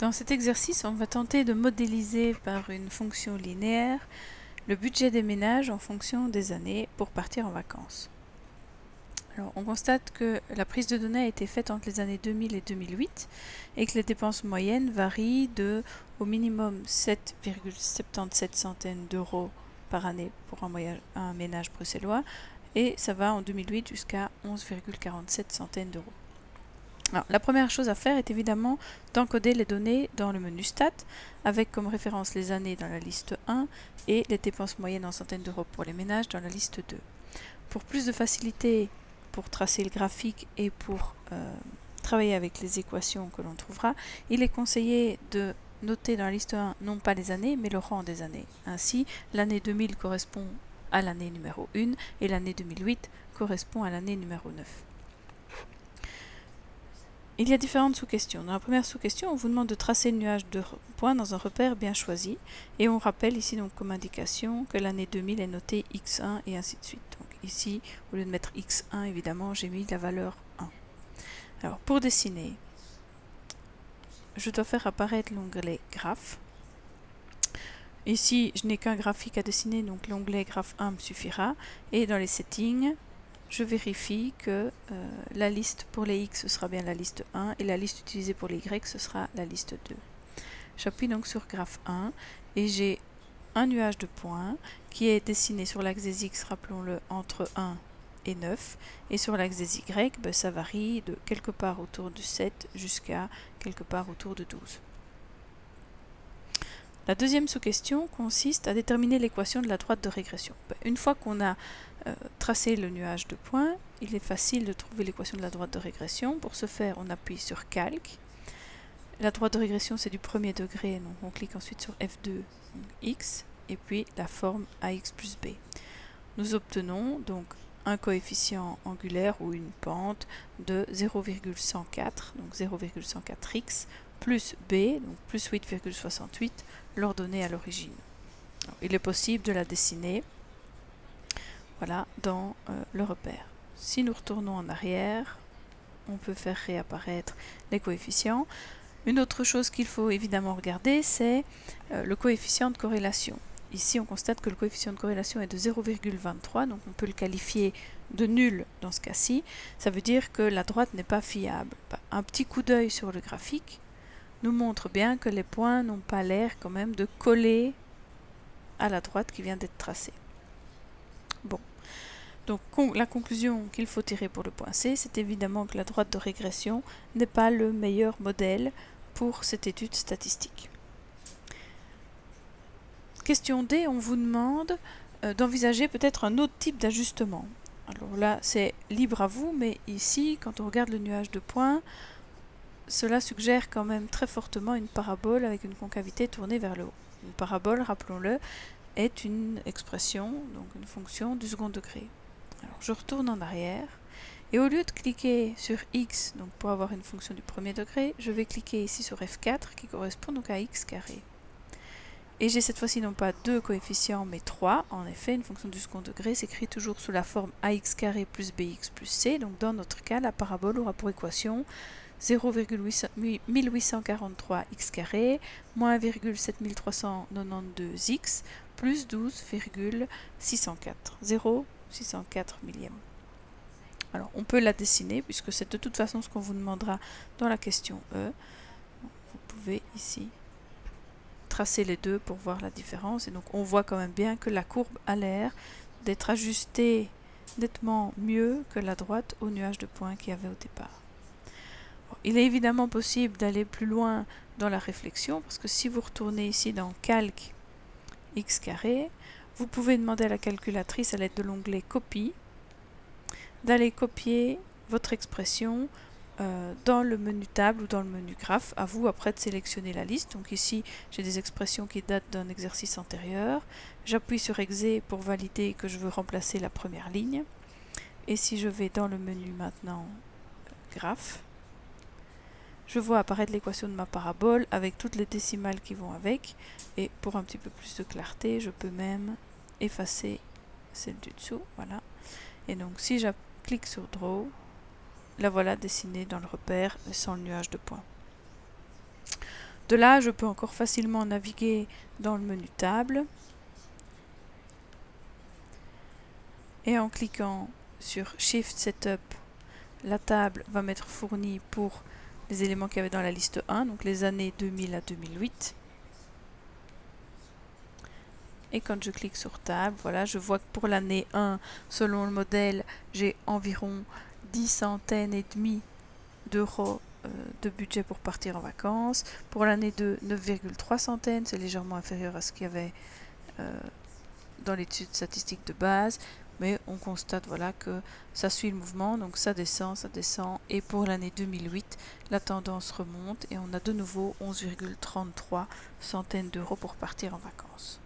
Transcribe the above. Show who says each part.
Speaker 1: Dans cet exercice, on va tenter de modéliser par une fonction linéaire le budget des ménages en fonction des années pour partir en vacances. Alors, on constate que la prise de données a été faite entre les années 2000 et 2008 et que les dépenses moyennes varient de au minimum 7,77 centaines d'euros par année pour un ménage bruxellois et ça va en 2008 jusqu'à 11,47 centaines d'euros. Alors, la première chose à faire est évidemment d'encoder les données dans le menu Stat, avec comme référence les années dans la liste 1 et les dépenses moyennes en centaines d'euros pour les ménages dans la liste 2. Pour plus de facilité pour tracer le graphique et pour travailler avec les équations que l'on trouvera, il est conseillé de noter dans la liste 1 non pas les années, mais le rang des années. Ainsi, l'année 2000 correspond à l'année numéro 1 et l'année 2008 correspond à l'année numéro 9. Il y a différentes sous-questions. Dans la première sous-question, on vous demande de tracer le nuage de points dans un repère bien choisi. Et on rappelle ici donc comme indication que l'année 2000 est notée x1 et ainsi de suite. Donc ici, au lieu de mettre x1, évidemment, j'ai mis la valeur 1. Alors pour dessiner, je dois faire apparaître l'onglet Graphes. Ici, je n'ai qu'un graphique à dessiner, donc l'onglet Graphe 1 me suffira. Et dans les settings, je vérifie que la liste pour les X, ce sera bien la liste 1 et la liste utilisée pour les Y, ce sera la liste 2. J'appuie donc sur graphe 1 et j'ai un nuage de points qui est dessiné sur l'axe des X, rappelons-le, entre 1 et 9. Et sur l'axe des Y, ça varie de quelque part autour de 7 jusqu'à quelque part autour de 12. La deuxième sous-question consiste à déterminer l'équation de la droite de régression. Une fois qu'on a tracé le nuage de points, il est facile de trouver l'équation de la droite de régression. Pour ce faire, on appuie sur Calque. La droite de régression, c'est du premier degré, donc on clique ensuite sur F2, donc X, et puis la forme AX plus B. Nous obtenons donc un coefficient angulaire ou une pente de 0,104, donc 0,104x, plus B, donc plus 8,68, l'ordonnée à l'origine. Il est possible de la dessiner voilà, dans le repère. Si nous retournons en arrière, on peut faire réapparaître les coefficients. Une autre chose qu'il faut évidemment regarder, c'est le coefficient de corrélation. Ici, on constate que le coefficient de corrélation est de 0,23, donc on peut le qualifier de nul dans ce cas-ci. Ça veut dire que la droite n'est pas fiable. Un petit coup d'œil sur le graphique nous montre bien que les points n'ont pas l'air quand même de coller à la droite qui vient d'être tracée. Bon. Donc la conclusion qu'il faut tirer pour le point C, c'est évidemment que la droite de régression n'est pas le meilleur modèle pour cette étude statistique. Question D, on vous demande d'envisager peut-être un autre type d'ajustement. Alors là, c'est libre à vous, mais ici, quand on regarde le nuage de points, cela suggère quand même très fortement une parabole avec une concavité tournée vers le haut. Une parabole, rappelons-le, est une expression, donc une fonction du second degré. Alors je retourne en arrière et au lieu de cliquer sur x donc pour avoir une fonction du premier degré, je vais cliquer ici sur F4 qui correspond donc à x carré. Et j'ai cette fois-ci non pas 2 coefficients mais 3. En effet, une fonction du second degré s'écrit toujours sous la forme ax carré plus bx plus c. Donc dans notre cas, la parabole aura pour équation 0,1843 x carré moins 1,7392x plus 12,604. 0,604 millième. Alors on peut la dessiner puisque c'est de toute façon ce qu'on vous demandera dans la question E. Vous pouvez ici tracer les deux pour voir la différence. Et donc on voit quand même bien que la courbe a l'air d'être ajustée nettement mieux que la droite au nuage de points qu'il y avait au départ. Il est évidemment possible d'aller plus loin dans la réflexion, parce que si vous retournez ici dans Calque x carré, vous pouvez demander à la calculatrice, à l'aide de l'onglet Copie, d'aller copier votre expression dans le menu Table ou dans le menu Graphe. À vous après de sélectionner la liste. Donc ici, j'ai des expressions qui datent d'un exercice antérieur. J'appuie sur Exé pour valider que je veux remplacer la première ligne. Et si je vais dans le menu maintenant Graphe, je vois apparaître l'équation de ma parabole avec toutes les décimales qui vont avec. Et pour un petit peu plus de clarté, je peux même effacer celle du dessous. Voilà. Et donc si je clique sur Draw, la voilà dessinée dans le repère sans le nuage de points. De là, je peux encore facilement naviguer dans le menu table. Et en cliquant sur Shift Setup, la table va m'être fournie pour les éléments qu'il y avait dans la liste 1, donc les années 2000 à 2008. Et quand je clique sur table, voilà, je vois que pour l'année 1, selon le modèle, j'ai environ 10 centaines et demi d'euros de budget pour partir en vacances. Pour l'année 2, 9,3 centaines, c'est légèrement inférieur à ce qu'il y avait dans l'étude statistique de base. Mais on constate voilà, que ça suit le mouvement, donc ça descend, et pour l'année 2008, la tendance remonte et on a de nouveau 11,33 centaines d'euros pour partir en vacances.